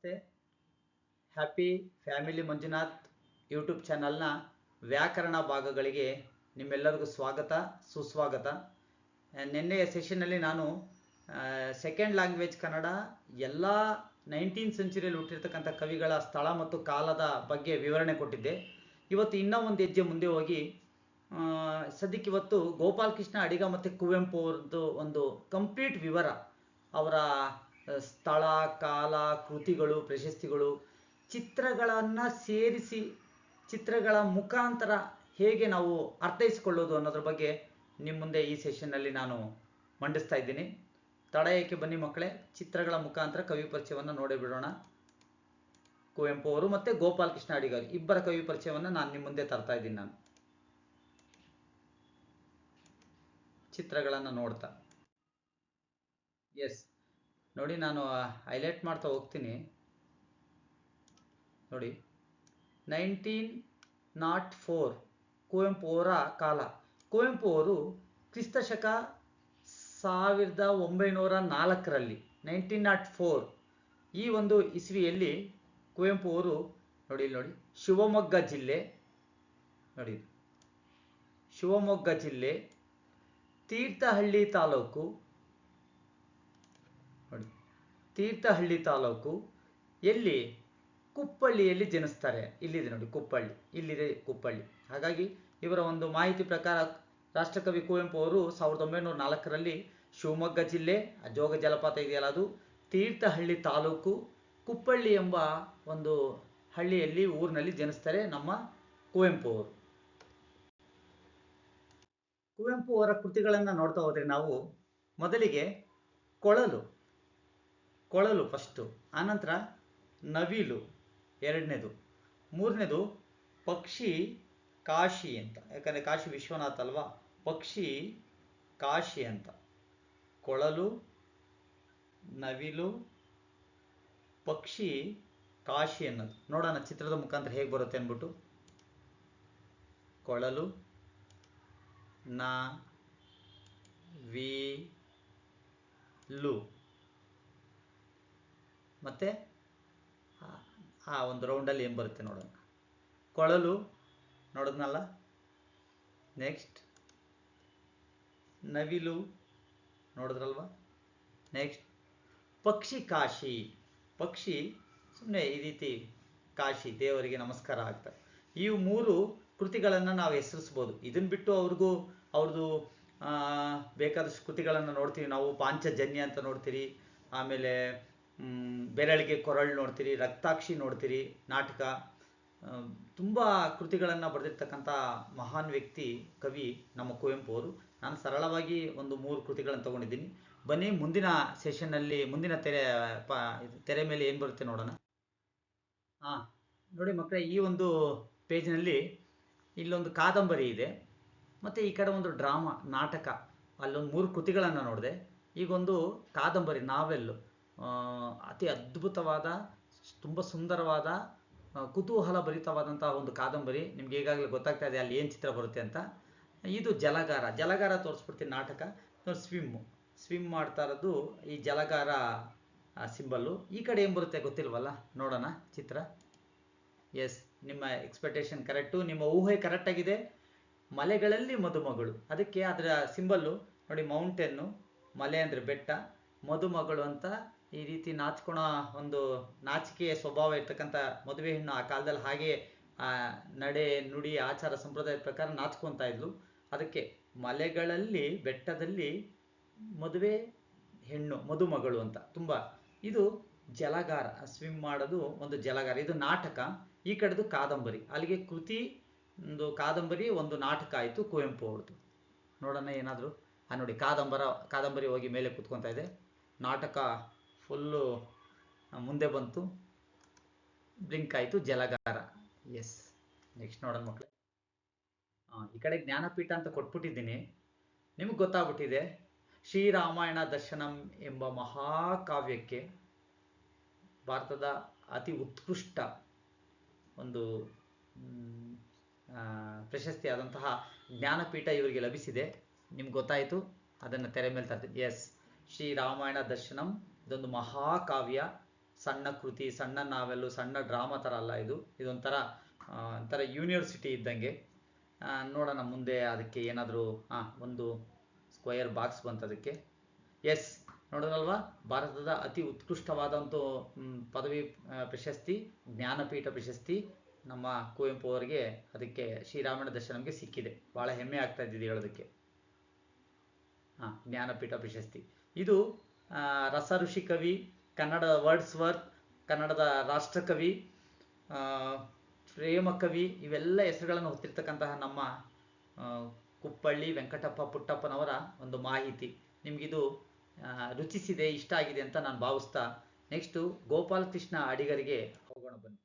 ನಮಸ್ತೆ. Happy family Manjunath YouTube ಚಾನಲ್ನ ವ್ಯಾಕರಣ ಭಾಗಗಳಿಗೆ ನಿಮ್ಮೆಲ್ಲರಿಗೂ ಸ್ವಾಗತ ಸುಸ್ವಾಗತ. ನಿನ್ನೆಯ ಸೆಷನ್ನಲ್ಲಿ ನಾನು ಸೆಕೆಂಡ್ ಲ್ಯಾಂಗ್ವೇಜ್ ಕನ್ನಡ ಎಲ್ಲ 19th ಸೆಂಚುರಿಯಲ್ಲಿ ಹುಟ್ಟಿರ್ತಕ್ಕಂಥ ಕವಿಗಳ ಸ್ಥಳ ಮತ್ತು ಕಾಲದ ಬಗ್ಗೆ ವಿವರಣೆ ಕೊಟ್ಟಿದ್ದೆ. ಇವತ್ತು ಇನ್ನೂ ಒಂದು ಹೆಜ್ಜೆ ಮುಂದೆ ಹೋಗಿ ಸದ್ಯಕ್ಕೆ ಇವತ್ತು ಗೋಪಾಲಕೃಷ್ಣ ಅಡಿಗ ಮತ್ತು ಕುವೆಂಪು ಅವ್ರದ್ದು ಒಂದು ಕಂಪ್ಲೀಟ್ ವಿವರ, ಅವರ ಸ್ಥಳ, ಕಾಲ, ಕೃತಿಗಳು, ಪ್ರಶಸ್ತಿಗಳು, ಚಿತ್ರಗಳನ್ನು ಸೇರಿಸಿ ಚಿತ್ರಗಳ ಮುಖಾಂತರ ಹೇಗೆ ನಾವು ಅರ್ಥೈಸಿಕೊಳ್ಳೋದು ಅನ್ನೋದ್ರ ಬಗ್ಗೆ ನಿಮ್ಮ ಮುಂದೆ ಈ ಸೆಷನ್ನಲ್ಲಿ ನಾನು ಮಂಡಿಸ್ತಾ ಇದ್ದೀನಿ. ತಡ ಏಕೆ, ಬನ್ನಿ ಮಕ್ಕಳೇ, ಚಿತ್ರಗಳ ಮುಖಾಂತರ ಕವಿ ಪರಿಚಯವನ್ನು ನೋಡೇ ಬಿಡೋಣ. ಕುವೆಂಪು ಅವರು ಮತ್ತು ಗೋಪಾಲಕೃಷ್ಣ ಅಡಿಗ ಇಬ್ಬರ ಕವಿ ಪರಿಚಯವನ್ನು ನಾನು ನಿಮ್ಮ ಮುಂದೆ ತರ್ತಾ ಇದ್ದೀನಿ. ನಾನು ಚಿತ್ರಗಳನ್ನು ನೋಡ್ತಾ ಎಸ್ ನೋಡಿ, ನಾನು ಹೈಲೈಟ್ ಮಾಡ್ತಾ ಹೋಗ್ತೀನಿ. ನೋಡಿ, 1904 ಕುವೆಂಪು ಅವರ ಕಾಲ. ಕುವೆಂಪು ಅವರು ಕ್ರಿಸ್ತಶಕ 1904ರಲ್ಲಿ 1904 ಈ ಒಂದು ಇಸ್ವಿಯಲ್ಲಿ ಕುವೆಂಪು ಅವರು ನೋಡಿ ಶಿವಮೊಗ್ಗ ಜಿಲ್ಲೆ, ನೋಡಿ ಶಿವಮೊಗ್ಗ ಜಿಲ್ಲೆ ತೀರ್ಥಹಳ್ಳಿ ತಾಲೂಕು, ನೋಡಿ ತೀರ್ಥಹಳ್ಳಿ ತಾಲೂಕು ಎಲ್ಲಿ ಕುಪ್ಪಳ್ಳಿಯಲ್ಲಿ ಜನಿಸ್ತಾರೆ. ಇಲ್ಲಿದೆ ನೋಡಿ ಕುಪ್ಪಳ್ಳಿ, ಇಲ್ಲಿದೆ ಕುಪ್ಪಳ್ಳಿ. ಹಾಗಾಗಿ ಇವರ ಒಂದು ಮಾಹಿತಿ ಪ್ರಕಾರ ರಾಷ್ಟ್ರಕವಿ ಕುವೆಂಪು ಅವರು 1904ರಲ್ಲಿ ಶಿವಮೊಗ್ಗ ಜಿಲ್ಲೆ, ಜೋಗ ಜಲಪಾತ ಇದೆಯಲ್ಲ ಅದು, ತೀರ್ಥಹಳ್ಳಿ ತಾಲೂಕು ಕುಪ್ಪಳ್ಳಿ ಎಂಬ ಒಂದು ಹಳ್ಳಿಯಲ್ಲಿ ಊರಿನಲ್ಲಿ ಜನಿಸ್ತಾರೆ ನಮ್ಮ ಕುವೆಂಪು ಅವರು. ಕುವೆಂಪು ಅವರ ಕೃತಿಗಳನ್ನು ನೋಡ್ತಾ ಹೋದರೆ ನಾವು ಮೊದಲಿಗೆ ಕೊಳಲು ಫಸ್ಟು, ಆನಂತರ ನವಿಲು ಎರಡನೇದು, ಮೂರನೇದು ಪಕ್ಷಿ ಕಾಶಿ ಅಂತ, ಯಾಕಂದರೆ ಕಾಶಿ ವಿಶ್ವನಾಥ್ ಅಲ್ವಾ, ಪಕ್ಷಿ ಕಾಶಿ ಅಂತ. ಕೊಳಲು, ನವಿಲು, ಪಕ್ಷಿ ಕಾಶಿ ಅನ್ನೋದು ನೋಡೋಣ ಚಿತ್ರದ ಮುಖಾಂತರ ಹೇಗೆ ಬರುತ್ತೆ ಅಂದ್ಬಿಟ್ಟು. ಕೊಳಲು, ನವಿಲು ಮತ್ತೆ ಒಂದು ರೌಂಡಲ್ಲಿ ಏನು ಬರುತ್ತೆ ನೋಡೋಣ. ಕೊಳಲು ನೋಡಿದ್ನಲ್ಲ, ನೆಕ್ಸ್ಟ್ ನವಿಲು ನೋಡಿದ್ರಲ್ವ, ನೆಕ್ಸ್ಟ್ ಪಕ್ಷಿ ಕಾಶಿ. ಪಕ್ಷಿ ಸುಮ್ಮನೆ ಈ ರೀತಿ ಕಾಶಿ, ದೇವರಿಗೆ ನಮಸ್ಕಾರ ಆಗ್ತದೆ. ಈ ಮೂರು ಕೃತಿಗಳನ್ನು ನಾವು ಹೆಸರಿಸ್ಬೋದು. ಇದನ್ನು ಬಿಟ್ಟು ಅವ್ರದ್ದು ಬೇಕಾದಷ್ಟು ಕೃತಿಗಳನ್ನು ನೋಡ್ತೀವಿ ನಾವು. ಪಾಂಚಜನ್ಯ ಅಂತ ನೋಡ್ತೀರಿ, ಆಮೇಲೆ ಬೆರಳಿಗೆ ಕೊರಳು ನೋಡ್ತೀರಿ, ರಕ್ತಾಕ್ಷಿ ನೋಡ್ತೀರಿ, ನಾಟಕ. ತುಂಬ ಕೃತಿಗಳನ್ನು ಬರೆದಿರ್ತಕ್ಕಂಥ ಮಹಾನ್ ವ್ಯಕ್ತಿ, ಕವಿ ನಮ್ಮ ಕುವೆಂಪು ಅವರು. ನಾನು ಸರಳವಾಗಿ ಒಂದು 3 ಕೃತಿಗಳನ್ನು ತೊಗೊಂಡಿದ್ದೀನಿ. ಬನ್ನಿ ಮುಂದಿನ ಸೆಷನ್ನಲ್ಲಿ ಮುಂದಿನ ತೆರೆ ಮೇಲೆ ಏನು ಬರುತ್ತೆ ನೋಡೋಣ. ನೋಡಿ ಮಕ್ಕಳೇ, ಈ ಒಂದು ಪೇಜ್ನಲ್ಲಿ ಇಲ್ಲೊಂದು ಕಾದಂಬರಿ ಇದೆ, ಮತ್ತು ಈ ಕಡೆ ಒಂದು ಡ್ರಾಮಾ ನಾಟಕ, ಅಲ್ಲೊಂದು 3 ಕೃತಿಗಳನ್ನು ನೋಡಿದೆ. ಈಗೊಂದು ಕಾದಂಬರಿ ನಾವೆಲ್ಲು, ಅತಿ ಅದ್ಭುತವಾದ, ತುಂಬ ಸುಂದರವಾದ, ಕುತೂಹಲ ಭರಿತವಾದಂತಹ ಒಂದು ಕಾದಂಬರಿ. ನಿಮ್ಗೆ ಈಗಾಗಲೇ ಗೊತ್ತಾಗ್ತಾ ಇದೆ ಅಲ್ಲಿ ಏನು ಚಿತ್ರ ಬರುತ್ತೆ ಅಂತ. ಇದು ಜಲಗಾರ ತೋರಿಸ್ಬಿಡ್ತೀನಿ. ನಾಟಕ ಸ್ವಿಮ್ ಮಾಡ್ತಾ ಇರೋದು ಈ ಜಲಗಾರ ಸಿಂಬಲ್ಲು. ಈ ಕಡೆ ಏನು ಬರುತ್ತೆ ಗೊತ್ತಿಲ್ವಲ್ಲ, ನೋಡೋಣ ಚಿತ್ರ. ಎಸ್, ನಿಮ್ಮ ಎಕ್ಸ್ಪೆಕ್ಟೇಷನ್ ಕರೆಕ್ಟು, ನಿಮ್ಮ ಊಹೆ ಕರೆಕ್ಟಾಗಿದೆ. ಮಲೆಗಳಲ್ಲಿ ಮದುಮಗಳು, ಅದಕ್ಕೆ ಅದರ ಸಿಂಬಲ್ಲು ನೋಡಿ, ಮೌಂಟೇನ್ನು, ಮಲೆ ಅಂದರೆ ಬೆಟ್ಟ, ಮದುಮಗಳು ಅಂತ ಈ ರೀತಿ ನಾಚ್ಕೊಳೋ ಒಂದು ನಾಚಿಕೆಯ ಸ್ವಭಾವ ಇರ್ತಕ್ಕಂಥ ಮದುವೆ ಹೆಣ್ಣು ಆ ಕಾಲದಲ್ಲಿ ಹಾಗೆ ನಡೆ ನುಡಿ ಆಚಾರ ಸಂಪ್ರದಾಯದ ಪ್ರಕಾರ ನಾಚ್ಕೊತಾ ಇದ್ಲು. ಅದಕ್ಕೆ ಮಲೆಗಳಲ್ಲಿ ಬೆಟ್ಟದಲ್ಲಿ ಮದುವೆ ಹೆಣ್ಣು ಮದುಮಗಳು ಅಂತ. ತುಂಬ ಇದು ಜಲಗಾರ, ಸ್ವಿಮ್ ಮಾಡೋದು ಒಂದು ಜಲಗಾರ. ಇದು ನಾಟಕ, ಈ ಕಡೆದು ಕಾದಂಬರಿ. ಅಲ್ಲಿಗೆ ಕೃತಿ ಒಂದು ಕಾದಂಬರಿ, ಒಂದು ನಾಟಕ ಆಯಿತು ಕುವೆಂಪು ಅವ್ರದ್ದು. ನೋಡೋಣ ಏನಾದರೂ. ನೋಡಿ, ಕಾದಂಬರಿ ಹೋಗಿ ಮೇಲೆ ಕೂತ್ಕೊತಾ ಇದೆ, ನಾಟಕ ಫುಲ್ಲು ಮುಂದೆ ಬಂತು, ಬ್ಲಿಂಕ್ ಆಯಿತು, ಜಲಗಾರ. ಎಸ್, ನೆಕ್ಸ್ಟ್ ನೋಡೋಣ ಮಕ್ಕಳೇ. ಈ ಕಡೆ ಜ್ಞಾನಪೀಠ ಅಂತ ಕೊಟ್ಬಿಟ್ಟಿದ್ದೀನಿ, ನಿಮಗೆ ಗೊತ್ತಾಗ್ಬಿಟ್ಟಿದೆ. ಶ್ರೀರಾಮಾಯಣ ದರ್ಶನಂ ಎಂಬ ಮಹಾಕಾವ್ಯಕ್ಕೆ ಭಾರತದ ಅತಿ ಉತ್ಕೃಷ್ಟ ಒಂದು ಪ್ರಶಸ್ತಿ ಆದಂತಹ ಜ್ಞಾನಪೀಠ ಇವರಿಗೆ ಲಭಿಸಿದೆ. ನಿಮ್ಗೆ ಗೊತ್ತಾಯಿತು, ಅದನ್ನು ತೆರೆ ಮೇಲೆ ತರ್ತೀನಿ. ಎಸ್, ಶ್ರೀರಾಮಾಯಣ ದರ್ಶನಂ ಇದೊಂದು ಮಹಾಕಾವ್ಯ, ಸಣ್ಣ ಕೃತಿ, ಸಣ್ಣ ನಾವೆಲ್ಲು, ಸಣ್ಣ ಡ್ರಾಮಾ ಥರ ಅಲ್ಲ ಇದು. ಇದೊಂಥರ ಒಂಥರ ಯೂನಿವರ್ಸಿಟಿ ಇದ್ದಂಗೆ. ನೋಡೋಣ ಮುಂದೆ ಅದಕ್ಕೆ ಏನಾದರೂ ಒಂದು ಸ್ಕ್ವಯರ್ ಬಾಕ್ಸ್ ಬಂತು ಅದಕ್ಕೆ. ಎಸ್, ನೋಡೋದಲ್ವಾ, ಭಾರತದ ಅತಿ ಉತ್ಕೃಷ್ಟವಾದಂಥ ಪದವಿ ಪ್ರಶಸ್ತಿ, ಜ್ಞಾನಪೀಠ ಪ್ರಶಸ್ತಿ ನಮ್ಮ ಕುವೆಂಪು ಅವರಿಗೆ, ಅದಕ್ಕೆ ಶ್ರೀರಾಮಣ್ಣ ದರ್ಶನಂಗೆ ಸಿಕ್ಕಿದೆ. ಭಾಳ ಹೆಮ್ಮೆ ಆಗ್ತಾ ಇದ್ದಿದ್ದು ಹೇಳೋದಕ್ಕೆ. ಜ್ಞಾನಪೀಠ ಪ್ರಶಸ್ತಿ ಇದು ರಸ ಋಷಿ ಕವಿ, ಕನ್ನಡ ವರ್ಡ್ಸ್ ವರ್ತ್, ಕನ್ನಡದ ರಾಷ್ಟ್ರಕವಿ, ಪ್ರೇಮ ಕವಿ, ಇವೆಲ್ಲ ಹೆಸರುಗಳನ್ನು ಹೊತ್ತಿರ್ತಕ್ಕಂತಹ ನಮ್ಮ ಕುಪ್ಪಳ್ಳಿ ವೆಂಕಟಪ್ಪ ಪುಟ್ಟಪ್ಪನವರ ಒಂದು ಮಾಹಿತಿ ನಿಮಗಿದು ರುಚಿಸಿದೆ, ಇಷ್ಟ ಆಗಿದೆ ಅಂತ ನಾನು ಭಾವಿಸ್ತಾ, ನೆಕ್ಸ್ಟು ಗೋಪಾಲ್ ಕೃಷ್ಣ ಅಡಿಗರಿಗೆ ಹೋಗೋಣ ಬನ್ನಿ.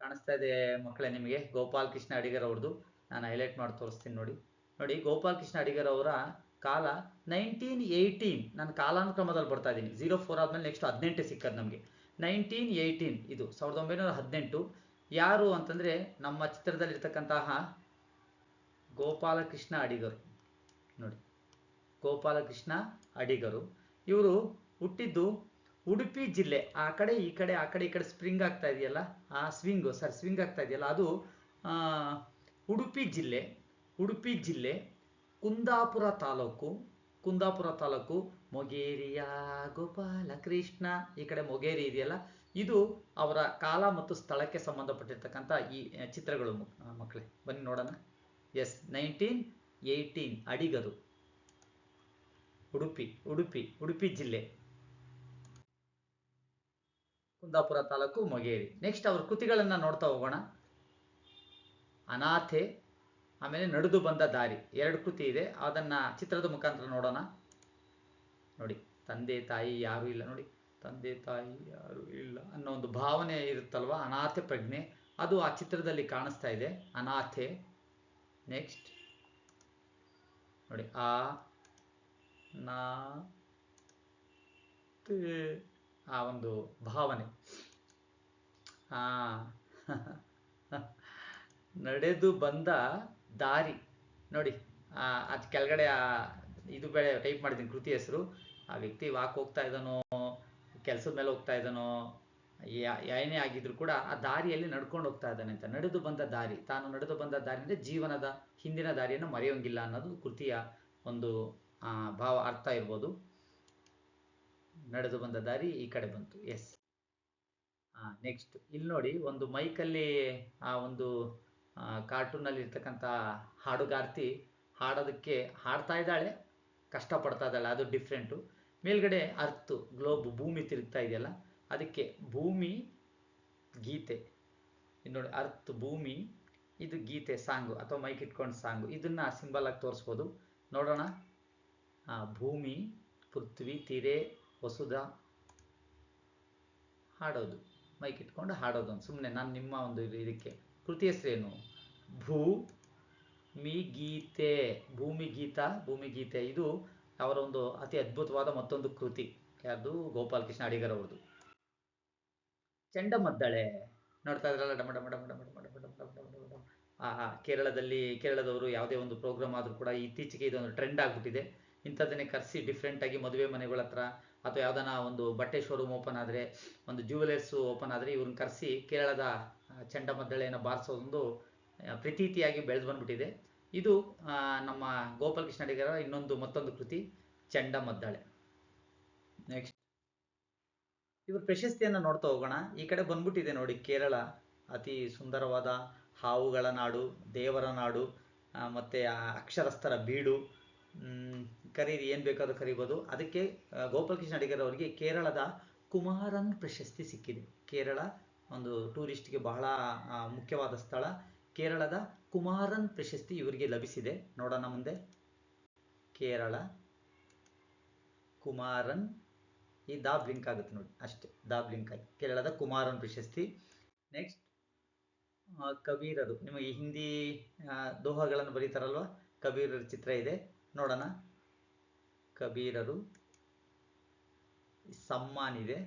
ಕಾಣಿಸ್ತಾ ಇದೆ ಮಕ್ಕಳೇ ನಿಮಗೆ ಗೋಪಾಲ್ ಕೃಷ್ಣ ಅಡಿಗರ್ ಅವ್ರದ್ದು. ನಾನು ಹೈಲೈಟ್ ಮಾಡಿ ತೋರಿಸ್ತೀನಿ ನೋಡಿ. ಗೋಪಾಲ್ ಕೃಷ್ಣ ಅಡಿಗರ್ ಅವರ ಕಾಲ 1918. ನಾನು ಕಾಲಾನುಕ್ರಮದಲ್ಲಿ ಬರ್ತಾ ಇದ್ದೀನಿ. 04 ಆದಮೇಲೆ ನೆಕ್ಸ್ಟ್ 18 ಸಿಕ್ಕದು ನಮಗೆ. 1918 ಇದು 1918. ಯಾರು ಅಂತಂದರೆ ನಮ್ಮ ಚಿತ್ರದಲ್ಲಿರ್ತಕ್ಕಂತಹ ಗೋಪಾಲಕೃಷ್ಣ ಅಡಿಗರು ನೋಡಿ, ಗೋಪಾಲಕೃಷ್ಣ ಅಡಿಗರು. ಇವರು ಹುಟ್ಟಿದ್ದು ಉಡುಪಿ ಜಿಲ್ಲೆ. ಆ ಕಡೆ ಈ ಕಡೆ ಸ್ಪ್ರಿಂಗ್ ಆಗ್ತಾ ಇದೆಯಲ್ಲ, ಸ್ವಿಂಗ್ ಆಗ್ತಾ ಇದೆಯಲ್ಲ, ಅದು ಉಡುಪಿ ಜಿಲ್ಲೆ ಕುಂದಾಪುರ ತಾಲೂಕು ಮೊಗೇರಿಯ ಗೋಪಾಲಕೃಷ್ಣ. ಈ ಕಡೆ ಮೊಗೇರಿ ಇದೆಯಲ್ಲ, ಇದು ಅವರ ಕಾಲ ಮತ್ತು ಸ್ಥಳಕ್ಕೆ ಸಂಬಂಧಪಟ್ಟಿರ್ತಕ್ಕಂಥ ಈ ಚಿತ್ರಗಳು ಮಕ್ಕಳೇ. ಬನ್ನಿ ನೋಡೋಣ. ಎಸ್, 1918 ಅಡಿಗರು, ಉಡುಪಿ ಜಿಲ್ಲೆ, ಕುಂದಾಪುರ ತಾಲೂಕು, ಮೊಗೇರಿ. ನೆಕ್ಸ್ಟ್ ಅವ್ರ ಕೃತಿಗಳನ್ನ ನೋಡ್ತಾ ಹೋಗೋಣ. ಅನಾಥೆ, ಆಮೇಲೆ ನಡೆದು ಬಂದ ದಾರಿ, 2 ಕೃತಿ ಇದೆ. ಅದನ್ನ ಚಿತ್ರದ ಮುಖಾಂತರ ನೋಡೋಣ. ನೋಡಿ, ತಂದೆ ತಾಯಿ ಯಾರು ಇಲ್ಲ, ನೋಡಿ, ತಂದೆ ತಾಯಿ ಯಾರು ಇಲ್ಲ ಅನ್ನೋ ಒಂದು ಭಾವನೆ ಇರುತ್ತಲ್ವಾ, ಅನಾಥೆ ಪ್ರಜ್ಞೆ, ಅದು ಆ ಚಿತ್ರದಲ್ಲಿ ಕಾಣಿಸ್ತಾ ಇದೆ. ಅನಾಥೆ. ನೆಕ್ಸ್ಟ್ ನೋಡಿ, ಆ ಒಂದು ಭಾವನೆ. ನಡೆದು ಬಂದ ದಾರಿ ನೋಡಿ, ಅದು ಕೆಳಗಡೆ ಇದು ಬೇರೆ ಟೈಪ್ ಮಾಡಿದ್ದೀನಿ ಕೃತಿ ಹೆಸರು. ಆ ವ್ಯಕ್ತಿ ವಾಕ್ ಹೋಗ್ತಾ ಇದ್ದಾನೋ, ಕೆಲಸದ ಮೇಲೆ ಹೋಗ್ತಾ ಇದ್ದಾನೋ, ಏನೇ ಆಗಿದ್ರು ಕೂಡ ಆ ದಾರಿಯಲ್ಲಿ ನಡ್ಕೊಂಡು ಹೋಗ್ತಾ ಇದ್ದಾನೆ ಅಂತ. ನಡೆದು ಬಂದ ದಾರಿ, ತಾನು ನಡೆದು ಬಂದ ದಾರಿ ಅಂದರೆ ಜೀವನದ ಹಿಂದಿನ ದಾರಿಯನ್ನು ಮರೆಯೋಂಗಿಲ್ಲ ಅನ್ನೋದು ಕೃತಿಯ ಒಂದು ಭಾವ, ಅರ್ಥ ಇರ್ಬೋದು. ನಡೆದು ಬಂದ ದಾರಿ ಈ ಕಡೆ ಬಂತು. ಎಸ್. ನೆಕ್ಸ್ಟ್ ಇಲ್ಲಿ ನೋಡಿ, ಒಂದು ಮೈಕಲ್ಲಿ ಆ ಒಂದು ಕಾರ್ಟೂನಲ್ಲಿ ಇರ್ತಕ್ಕಂಥ ಹಾಡುಗಾರ್ತಿ ಹಾಡೋದಕ್ಕೆ ಹಾಡ್ತಾ ಇದ್ದಾಳೆ, ಕಷ್ಟಪಡ್ತಾ ಇದ್ದಾಳೆ, ಅದು ಡಿಫ್ರೆಂಟು. ಮೇಲ್ಗಡೆ ಅರ್ತ್ ಗ್ಲೋಬ್, ಭೂಮಿ ತಿರುಗ್ತಾ ಇದೆಯಲ್ಲ, ಅದಕ್ಕೆ ಭೂಮಿ ಗೀತೆ. ಇದು ನೋಡಿ, ಅರ್ತ್ ಭೂಮಿ, ಇದು ಗೀತೆ, ಸಾಂಗು ಅಥವಾ ಮೈಕ್ ಇಟ್ಕೊಂಡು ಸಾಂಗು. ಇದನ್ನ ಸಿಂಬಲ್ ಆಗಿ ತೋರಿಸ್ಬೋದು. ನೋಡೋಣ. ಭೂಮಿ, ಪೃಥ್ವಿ, ತೀರೆ, ವಸುಧ, ಹಾಡೋದು, ಮೈಕ್ ಇಟ್ಕೊಂಡು ಹಾಡೋದು. ಸುಮ್ಮನೆ ನಾನು ನಿಮ್ಮ ಒಂದು ಇದಕ್ಕೆ ಕೃತಿ ಹೆಸರೇನು? ಭೂಮಿ ಗೀತೆ. ಇದು ಅವರ ಒಂದು ಅತಿ ಅದ್ಭುತವಾದ ಮತ್ತೊಂದು ಕೃತಿ. ಯಾರ್ದು? ಗೋಪಾಲ್ ಕೃಷ್ಣ ಅಡಿಗರ್ ಅವ್ರದ್ದು. ಚಂಡಮದ್ದಳೆ ನೋಡ್ತಾ ಇದ್ರಲ್ಲ, ಡಮ ಡಮ ಡಮ ಡಮ ಡಮ ಡಮ ಡಮ ಡಮ ಡಮ ಡಮ. ಕೇರಳದವರು ಯಾವುದೇ ಒಂದು ಪ್ರೋಗ್ರಾಮ್ ಆದರೂ ಕೂಡ ಇತ್ತೀಚೆಗೆ ಇದೊಂದು ಟ್ರೆಂಡ್ ಆಗಿಬಿಟ್ಟಿದೆ. ಇಂಥದ್ದನ್ನೇ ಕರೆಸಿ ಡಿಫ್ರೆಂಟಾಗಿ ಮದುವೆ ಮನೆಗಳ ಹತ್ರ ಅಥವಾ ಯಾವುದನ್ನ ಒಂದು ಬಟ್ಟೆ ಶೋರೂಮ್ ಓಪನ್ ಆದರೆ, ಒಂದು ಜ್ಯುವೆಲರ್ಸು ಓಪನ್ ಆದರೆ, ಇವ್ರನ್ನ ಕರೆಸಿ ಕೇರಳದ ಚಂಡಮದ್ದಳೆಯನ್ನು ಬಾರಿಸೋದೊಂದು ಪ್ರತೀತಿಯಾಗಿ ಬೆಳೆದು ಬಂದ್ಬಿಟ್ಟಿದೆ. ಇದು ನಮ್ಮ ಗೋಪಾಲ್ ಕೃಷ್ಣ ಅಡಿಗರ ಮತ್ತೊಂದು ಕೃತಿ, ಚಂಡಮದ್ದಳೆ. ನೆಕ್ಸ್ಟ್ ಇವ್ರ ಪ್ರಶಸ್ತಿಯನ್ನು ನೋಡ್ತಾ ಹೋಗೋಣ. ಈ ಕಡೆ ಬಂದ್ಬಿಟ್ಟಿದೆ ನೋಡಿ, ಕೇರಳ ಅತಿ ಸುಂದರವಾದ ಹಾವುಗಳ ನಾಡು, ದೇವರ ನಾಡು, ಮತ್ತು ಅಕ್ಷರಸ್ಥರ ಬೀಡು, ಕರೀರಿ, ಏನು ಬೇಕಾದ್ರೂ ಕರಿಬೋದು. ಅದಕ್ಕೆ ಗೋಪಾಲ್ ಕೃಷ್ಣ ಅಡಿಗರ್ ಅವರಿಗೆ ಕೇರಳದ ಕುಮಾರನ್ ಪ್ರಶಸ್ತಿ ಸಿಕ್ಕಿದೆ. ಕೇರಳ ಒಂದು ಟೂರಿಸ್ಟ್ಗೆ ಬಹಳ ಮುಖ್ಯವಾದ ಸ್ಥಳ. ಕೇರಳದ ಕುಮಾರನ್ ಪ್ರಶಸ್ತಿ ಇವರಿಗೆ ಲಭಿಸಿದೆ. ನೋಡೋಣ ಮುಂದೆ. ಕೇರಳ ಕುಮಾರನ್, ಈ ದಾ ಬ್ಲಿಂಕ್ ಆಗುತ್ತೆ ನೋಡಿ, ಅಷ್ಟೇ, ದಾ ಬ್ಲಿಂಕ್ ಆಗಿ ಕೇರಳದ ಕುಮಾರನ್ ಪ್ರಶಸ್ತಿ. ನೆಕ್ಸ್ಟ್ ಕಬೀರರು, ನಿಮಗೆ ಹಿಂದಿ ದೋಹಗಳನ್ನು ಬರೀತಾರಲ್ವ, ಕಬೀರರ ಚಿತ್ರ ಇದೆ, ನೋಡೋಣ. ಕಬೀರರು, ಸಮ್ಮಾನ್ ಇದೆ.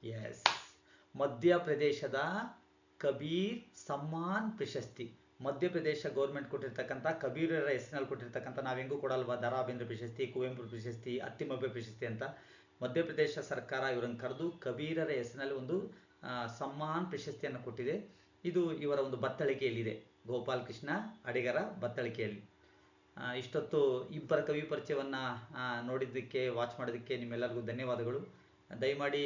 ಎಸ್, ಮಧ್ಯಪ್ರದೇಶದ ಕಬೀರ್ ಸಮ್ಮಾನ್ ಪ್ರಶಸ್ತಿ. ಮಧ್ಯಪ್ರದೇಶ ಗೌರ್ಮೆಂಟ್ ಕೊಟ್ಟಿರ್ತಕ್ಕಂಥ ಕಬೀರರ ಹೆಸರಿನಲ್ಲಿ ಕೊಟ್ಟಿರ್ತಕ್ಕಂಥ, ನಾವು ಹೆಂಗೂ ಕೊಡಲ್ವಾ, ದ ರಾ ಬೇಂದ್ರೆ ಪ್ರಶಸ್ತಿ, ಕುವೆಂಪು ಪ್ರಶಸ್ತಿ, ಅತ್ತಿಮಬ್ಬೆ ಪ್ರಶಸ್ತಿ ಅಂತ. ಮಧ್ಯಪ್ರದೇಶ ಸರ್ಕಾರ ಇವರನ್ನು ಕರೆದು ಕಬೀರರ ಹೆಸರಿನಲ್ಲಿ ಒಂದು ಸಮ್ಮಾನ್ ಪ್ರಶಸ್ತಿಯನ್ನು ಕೊಟ್ಟಿದೆ. ಇದು ಇವರ ಒಂದು ಬತ್ತಳಿಕೆಯಲ್ಲಿದೆ, ಗೋಪಾಲ್ ಕೃಷ್ಣ ಅಡಿಗರ ಬತ್ತಳಿಕೆಯಲ್ಲಿ. ಇಷ್ಟೊತ್ತು ಇಬ್ಬರ ಕವಿ ಪರಿಚಯವನ್ನು ನೋಡಿದ್ದಕ್ಕೆ, ವಾಚ್ ಮಾಡೋದಕ್ಕೆ ನಿಮ್ಮೆಲ್ಲರಿಗೂ ಧನ್ಯವಾದಗಳು. ದಯಮಾಡಿ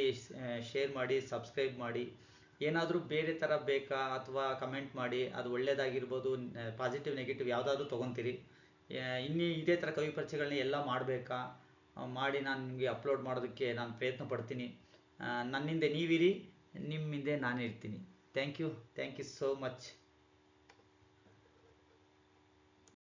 ಶೇರ್ ಮಾಡಿ, ಸಬ್ಸ್ಕ್ರೈಬ್ ಮಾಡಿ. ಏನಾದರೂ ಬೇರೆ ಥರ ಬೇಕಾ ಅಥವಾ ಕಮೆಂಟ್ ಮಾಡಿ, ಅದು ಒಳ್ಳೆಯದಾಗಿರ್ಬೋದು, ಪಾಸಿಟಿವ್ ನೆಗೆಟಿವ್ ಯಾವುದಾದ್ರೂ ತೊಗೊತೀರಿ. ಇನ್ನೂ ಇದೇ ಥರ ಕವಿ ಪರಿಚಯಗಳನ್ನ ಎಲ್ಲ ಮಾಡಬೇಕಾ, ಮಾಡಿ ನಾನು ನಿಮಗೆ ಅಪ್ಲೋಡ್ ಮಾಡೋದಕ್ಕೆ ನಾನು ಪ್ರಯತ್ನ ಪಡ್ತೀನಿ. ನನ್ನಿಂದ ನೀವಿರಿ, ನಿಮ್ಮಿಂದೆ ನಾನಿರ್ತೀನಿ. Thank you so much.